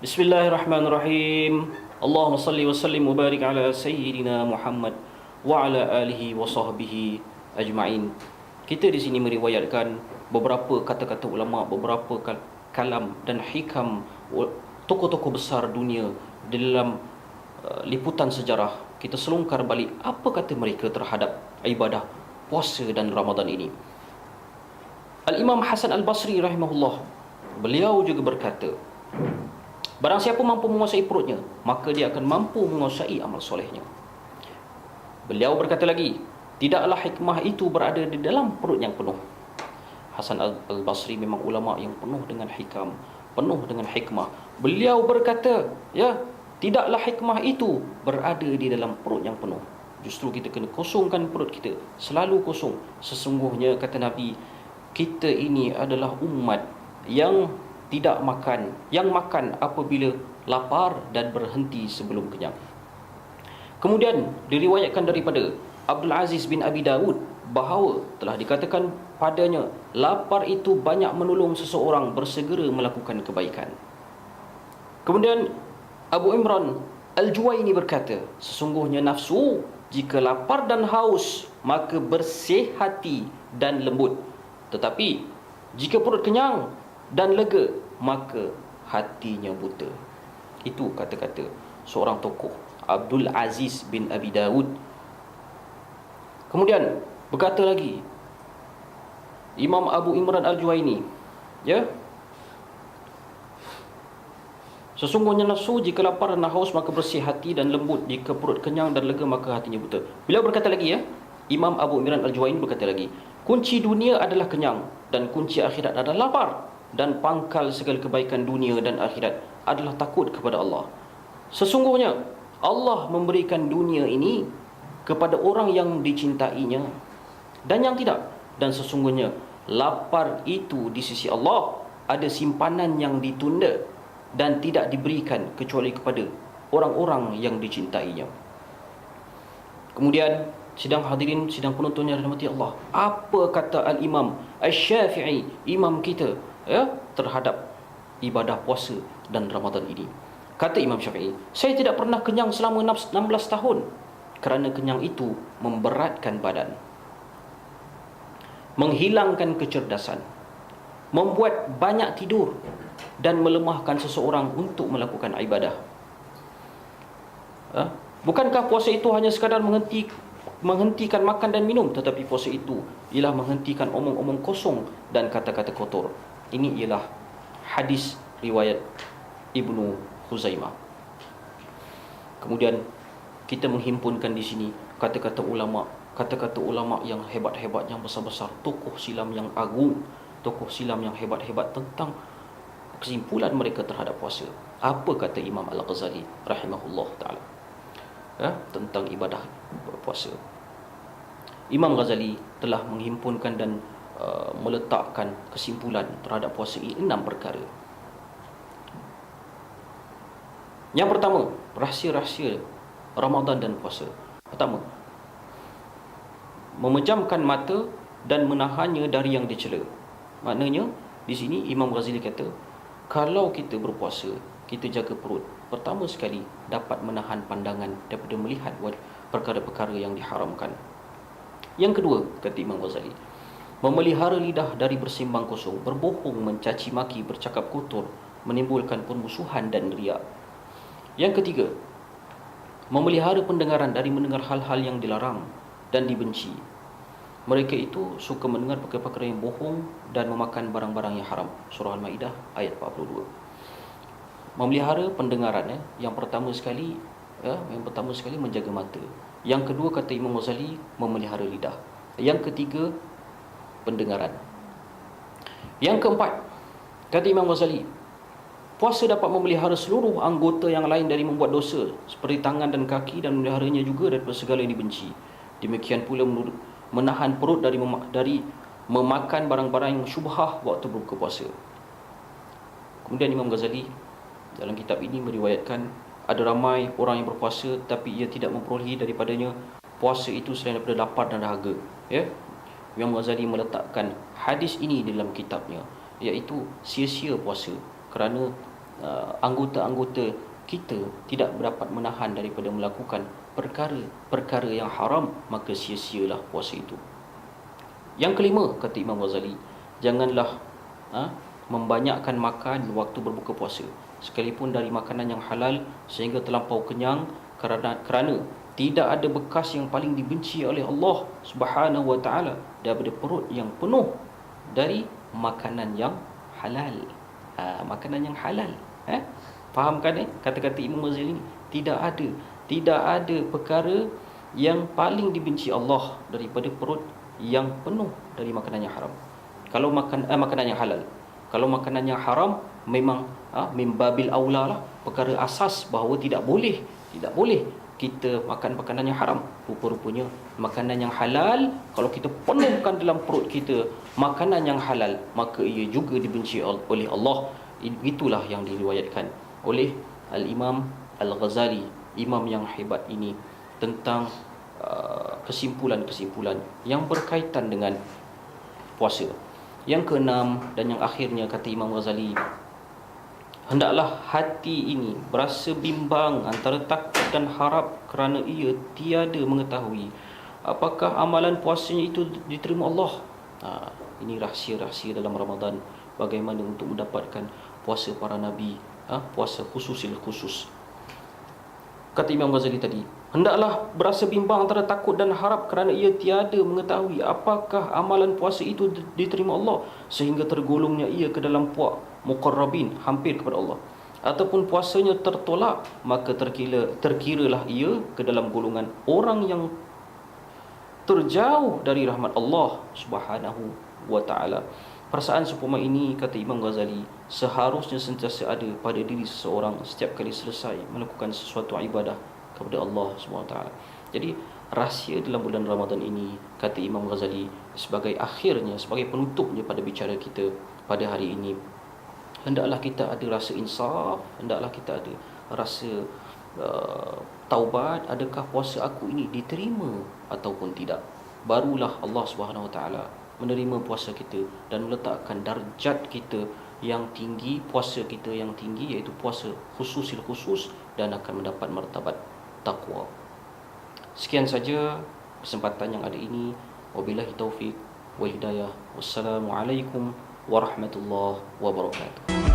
Bismillahirrahmanirrahim. Allahumma salli wa sallim wa barik ala sayyidina Muhammad wa ala alihi wa sahbihi ajma'in. Kita di sini meriwayatkan beberapa kata-kata ulama, beberapa kalam dan hikam tokoh-tokoh besar dunia dalam liputan sejarah. Kita selongkar balik apa kata mereka terhadap ibadah puasa dan Ramadan ini. Al-Imam Hasan Al-Basri rahimahullah, beliau juga berkata, barang siapa mampu menguasai perutnya, maka dia akan mampu menguasai amal solehnya. Beliau berkata lagi, tidaklah hikmah itu berada di dalam perut yang penuh. Hasan Al-Basri memang ulama yang penuh dengan hikam, penuh dengan hikmah. Beliau berkata, tidaklah hikmah itu berada di dalam perut yang penuh. Justru kita kena kosongkan perut kita, selalu kosong. Sesungguhnya kata Nabi, kita ini adalah umat yang tidak makan, yang makan apabila lapar dan berhenti sebelum kenyang. Kemudian diriwayatkan daripada Abdul Aziz bin Abi Dawud bahawa telah dikatakan padanya, lapar itu banyak menolong seseorang bersegera melakukan kebaikan. Kemudian Abu Imran Al-Juwaini berkata, sesungguhnya nafsu jika lapar dan haus maka bersih hati dan lembut, tetapi jika perut kenyang dan lega, maka hatinya buta. Itu kata-kata seorang tokoh, Abdul Aziz bin Abi Dawud. Kemudian berkata lagi Imam Abu Imran Al-Juwaini, sesungguhnya nafsu jika lapar dan haus maka bersih hati dan lembut, jika perut kenyang dan lega maka hatinya buta. Beliau berkata lagi, Imam Abu Imran Al-Juwaini berkata lagi, kunci dunia adalah kenyang dan kunci akhirat adalah lapar, dan pangkal segala kebaikan dunia dan akhirat adalah takut kepada Allah. Sesungguhnya Allah memberikan dunia ini kepada orang yang dicintainya dan yang tidak. Dan sesungguhnya lapar itu di sisi Allah ada simpanan yang ditunda dan tidak diberikan kecuali kepada orang-orang yang dicintainya. Kemudian sidang hadirin, sidang penonton yang dirahmati Allah, apa kata Al-Imam Asy-Syafi'i, imam kita, terhadap ibadah puasa dan Ramadan ini? Kata Imam Syafi'i, saya tidak pernah kenyang selama 16 tahun, kerana kenyang itu memberatkan badan, menghilangkan kecerdasan, membuat banyak tidur dan melemahkan seseorang untuk melakukan ibadah. Bukankah puasa itu hanya sekadar menghentikan makan dan minum, tetapi puasa itu ialah menghentikan omong-omong kosong dan kata-kata kotor. Ini ialah hadis riwayat Ibnu Khuzaimah. Kemudian kita menghimpunkan di sini kata-kata ulama yang hebat-hebat, yang besar-besar, tokoh silam yang agung, tokoh silam yang hebat-hebat, tentang kesimpulan mereka terhadap puasa. Apa kata Imam Al-Ghazali rahimahullah ta'ala tentang ibadah puasa? Imam Ghazali telah menghimpunkan dan meletakkan kesimpulan terhadap puasa ini 6 perkara. Yang pertama, rahsia-rahsia Ramadan dan puasa. Pertama, memejamkan mata dan menahannya dari yang dicela. Maknanya di sini Imam Ghazali kata, kalau kita berpuasa, kita jaga perut, pertama sekali dapat menahan pandangan daripada melihat perkara-perkara yang diharamkan. Yang kedua, kata Imam Ghazali, memelihara lidah dari bersimbang kosong, berbohong, mencaci maki, bercakap kotor, menimbulkan permusuhan dan riak. Yang ketiga, memelihara pendengaran dari mendengar hal-hal yang dilarang dan dibenci. Mereka itu suka mendengar perkara-perkara yang bohong dan memakan barang-barang yang haram. Surah Al-Maidah ayat 42. Memelihara pendengaran, yang pertama sekali menjaga mata. Yang kedua, kata Imam Ghazali, memelihara lidah. Yang ketiga, pendengaran. Yang keempat, kata Imam Ghazali, puasa dapat memelihara seluruh anggota yang lain dari membuat dosa, seperti tangan dan kaki, dan memeliharanya juga daripada segala yang dibenci. Demikian pula menahan perut dari memakan barang-barang yang syubhah waktu berbuka puasa. Kemudian Imam Ghazali dalam kitab ini meriwayatkan ada ramai orang yang berpuasa tapi ia tidak memperolehi daripadanya puasa itu selain daripada lapar dan dahaga. Imam Ghazali meletakkan hadis ini dalam kitabnya, iaitu sia-sia puasa kerana anggota-anggota kita tidak dapat menahan daripada melakukan perkara-perkara yang haram, maka sia-sialah puasa itu. Yang kelima, kata Imam Ghazali, janganlah membanyakkan makan waktu berbuka puasa, sekalipun dari makanan yang halal sehingga terlampau kenyang, kerana tidak ada bekas yang paling dibenci oleh Allah Subhanahu wa taala daripada perut yang penuh dari makanan yang halal. Makanan yang halal. Fahamkan kata-kata Imam Ghazali ni? Tidak ada perkara yang paling dibenci Allah daripada perut yang penuh dari makanan yang haram. Kalau makanan yang halal. Kalau makanan yang haram, memang min babil aula lah, perkara asas bahawa tidak boleh kita makan makanan yang haram. Rupa-rupanya makanan yang halal, kalau kita penuhkan dalam perut kita makanan yang halal, maka ia juga dibenci oleh Allah. Itulah yang diriwayatkan oleh Al-Imam Al-Ghazali, imam yang hebat ini, tentang kesimpulan-kesimpulan yang berkaitan dengan puasa. Yang keenam dan yang akhirnya, kata Imam Ghazali, hendaklah hati ini berasa bimbang antara takut dan harap, kerana ia tiada mengetahui apakah amalan puasanya itu diterima Allah. Ini rahsia-rahsia dalam Ramadan, bagaimana untuk mendapatkan puasa para nabi, puasa khususil khusus. Kata Imam Ghazali tadi, hendaklah berasa bimbang antara takut dan harap, kerana ia tiada mengetahui apakah amalan puasa itu diterima Allah, sehingga tergolongnya ia ke dalam puak muqarrabin, hampir kepada Allah, ataupun puasanya tertolak, maka terkiralah ia ke dalam golongan orang yang terjauh dari rahmat Allah Subhanahu wa taala. Perasaan seumpama ini, kata Imam Ghazali, seharusnya sentiasa ada pada diri seseorang setiap kali selesai melakukan sesuatu ibadah kepada Allah Subhanahu wa taala. Jadi rahsia dalam bulan Ramadan ini, kata Imam Ghazali, sebagai akhirnya, sebagai penutupnya pada bicara kita pada hari ini, hendaklah kita ada rasa insaf, hendaklah kita ada rasa taubat. Adakah puasa aku ini diterima ataupun tidak? Barulah Allah Subhanahu wa taala menerima puasa kita dan meletakkan darjat kita yang tinggi, puasa kita yang tinggi, iaitu puasa khususil khusus, dan akan mendapat martabat taqwa. Sekian saja kesempatan yang ada ini. Wabillahi taufik wal hidayah. Wassalamualaikum warahmatullahi wabarakatuh.